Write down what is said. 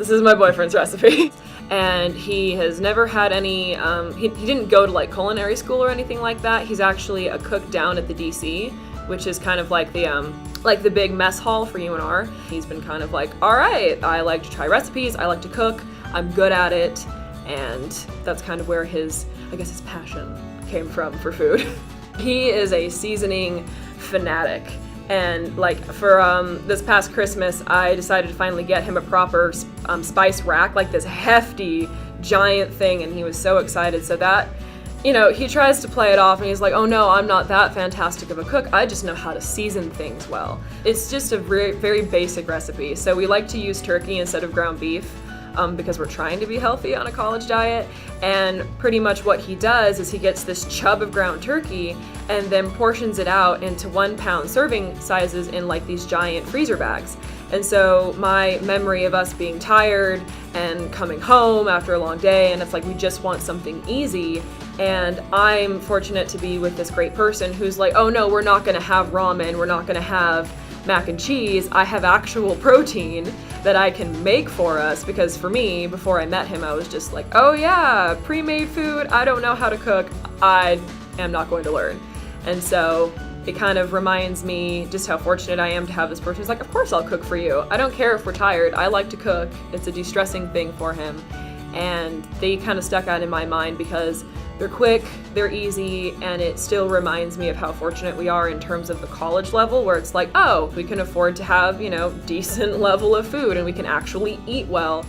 this is my boyfriend's recipe. And he has never had any, he didn't go to like culinary school or anything like that. He's actually a cook down at the DC, which is kind of like the big mess hall for UNR. He's been kind of like, all right, I like to try recipes, I like to cook, I'm good at it. And that's kind of where his passion came from for food. He is a seasoning fanatic. And like for this past Christmas, I decided to finally get him a proper spice rack, like this hefty, giant thing, and he was so excited. So that, you know, he tries to play it off and he's like, oh no, I'm not that fantastic of a cook. I just know how to season things well. It's just a very, very basic recipe. So we like to use turkey instead of ground beef. Because we're trying to be healthy on a college diet, and pretty much what he does is he gets this chub of ground turkey and then portions it out into 1 pound serving sizes in like these giant freezer bags. And so my memory of us being tired and coming home after a long day, and it's like we just want something easy, and I'm fortunate to be with this great person who's like, oh no, we're not gonna have ramen, we're not gonna have mac and cheese, I have actual protein that I can make for us, because for me, before I met him, I was just like, oh yeah, pre-made food, I don't know how to cook, I am not going to learn. And so it kind of reminds me just how fortunate I am to have this person who's like, of course I'll cook for you. I don't care if we're tired, I like to cook. It's a de-stressing thing for him. And they kind of stuck out in my mind because they're quick, they're easy, and it still reminds me of how fortunate we are in terms of the college level, where it's like, oh, we can afford to have, you know, decent level of food and we can actually eat well.